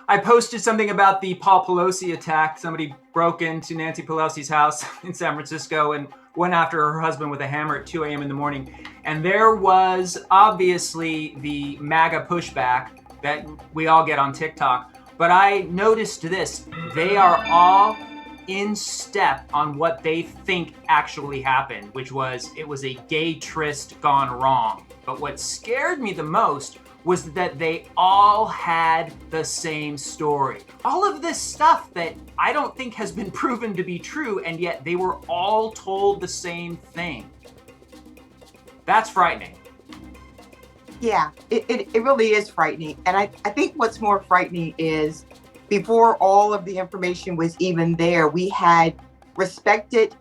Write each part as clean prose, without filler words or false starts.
I posted something about the Paul Pelosi attack. Somebody broke into Nancy Pelosi's house in San Francisco and went after her husband with a hammer at 2 a.m. in the morning. And there was obviously the MAGA pushback that we all get on TikTok. But I noticed this. They are all in step on what they think actually happened, which was it was a gay tryst gone wrong. But what scared me the most was that they all had the same story. All of this stuff that I don't think has been proven to be true, and yet they were all told the same thing. That's frightening. Yeah, it really is frightening. And I think what's more frightening is before all of the information was even there, we had respected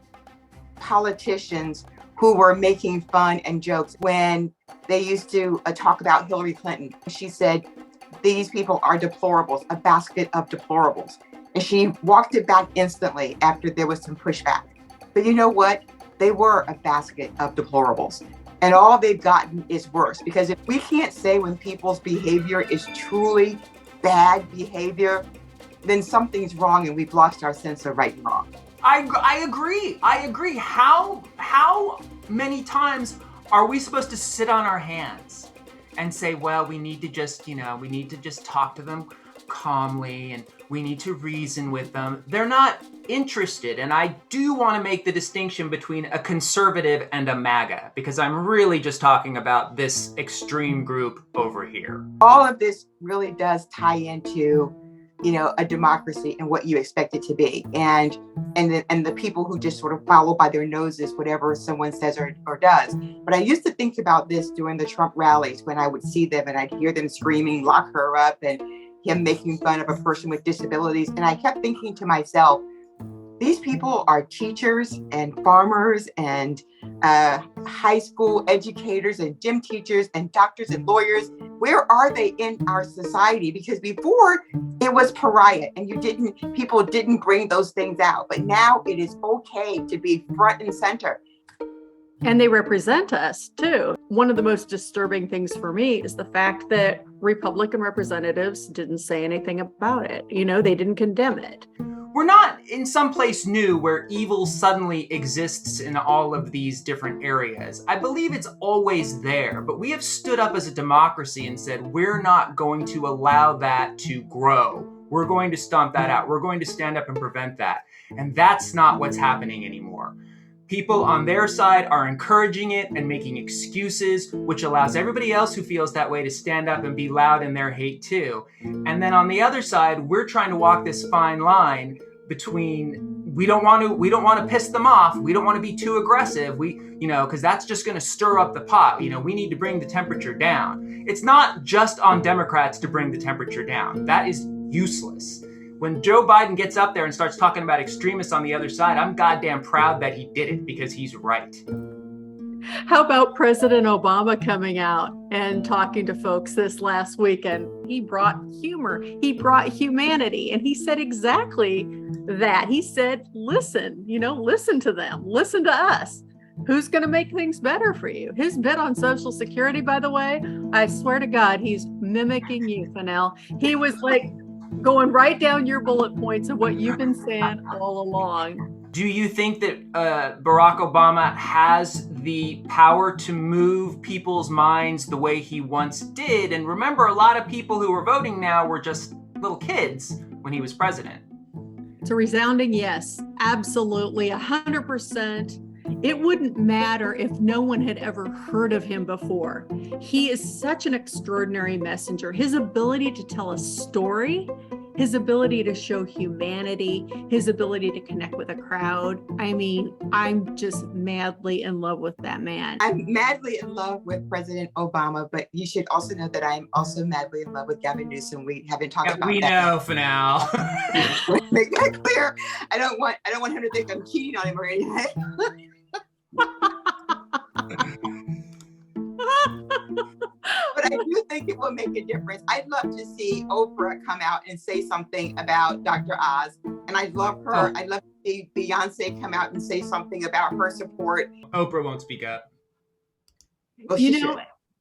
politicians who were making fun and jokes when they used to talk about Hillary Clinton. She said, these people are deplorables, a basket of deplorables. And she walked it back instantly after there was some pushback. But you know what? They were a basket of deplorables. And all they've gotten is worse. Because if we can't say when people's behavior is truly bad behavior, then something's wrong and we've lost our sense of right and wrong. I agree. How many times are we supposed to sit on our hands and say, well, we need to just talk to them calmly and we need to reason with them? They're not interested. And I do want to make the distinction between a conservative and a MAGA, because I'm really just talking about this extreme group over here. All of this really does tie into a democracy and what you expect it to be. And the people who just sort of follow by their noses, whatever someone says or does. But I used to think about this during the Trump rallies when I would see them and I'd hear them screaming, lock her up, and him making fun of a person with disabilities. And I kept thinking to myself, these people are teachers and farmers and high school educators and gym teachers and doctors and lawyers. Where are they in our society? Because before it was pariah and people didn't bring those things out. But now it is okay to be front and center. And they represent us too. One of the most disturbing things for me is the fact that Republican representatives didn't say anything about it. They didn't condemn it. We're not in some place new where evil suddenly exists in all of these different areas. I believe it's always there, but we have stood up as a democracy and said, we're not going to allow that to grow. We're going to stomp that out. We're going to stand up and prevent that. And that's not what's happening anymore. People on their side are encouraging it and making excuses, which allows everybody else who feels that way to stand up and be loud in their hate too. And then on the other side, we're trying to walk this fine line between we don't want to piss them off. We don't want to be too aggressive. Because that's just going to stir up the pot. We need to bring the temperature down. It's not just on Democrats to bring the temperature down. That is useless. When Joe Biden gets up there and starts talking about extremists on the other side, I'm goddamn proud that he did it because he's right. How about President Obama coming out and talking to folks this last weekend? He brought humor, he brought humanity, and he said exactly that. He said, listen to them, listen to us. Who's going to make things better for you? His bit on Social Security, by the way, I swear to God, he's mimicking you, Fennell. He was like going right down your bullet points of what you've been saying all along. Do you think that Barack Obama has the power to move people's minds the way he once did? And remember, a lot of people who are voting now were just little kids when he was president. It's a resounding yes, absolutely, 100%. It wouldn't matter if no one had ever heard of him before. He is such an extraordinary messenger. His ability to tell a story, his ability to show humanity, his ability to connect with a crowd. I mean, I'm just madly in love with that man. I'm madly in love with President Obama, but you should also know that I'm also madly in love with Gavin Newsom. We haven't talked about that. We know for now. Make that clear. I don't want him to think I'm cheating on him or anything. But I do think it will make a difference. I'd love to see Oprah come out and say something about Dr. Oz. And I'd love her. Oh. I'd love to see Beyonce come out and say something about her support. Oprah won't speak up. Well,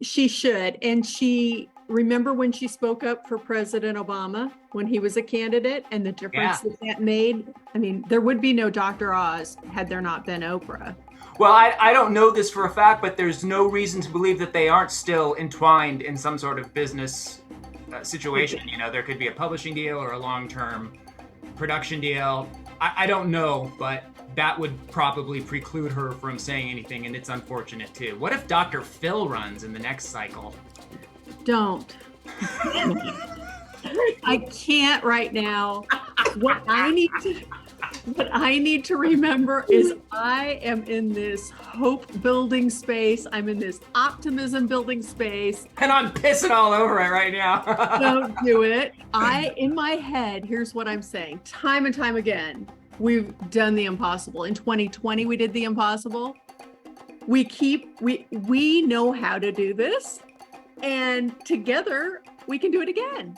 she should. And she remember when she spoke up for President Obama when he was a candidate and the difference that made? I mean, there would be no Dr. Oz had there not been Oprah. Well, I don't know this for a fact, but there's no reason to believe that they aren't still entwined in some sort of business situation. You know, there could be a publishing deal or a long-term production deal. I don't know, but that would probably preclude her from saying anything, and it's unfortunate too. What if Dr. Phil runs in the next cycle? Don't. I can't right now. What I need to remember is I am in this hope building space. I'm in this optimism building space. And I'm pissing all over it right now. Don't do it. In my head, here's what I'm saying. Time and time again, we've done the impossible. In 2020, we did the impossible. We know how to do this. And together, we can do it again.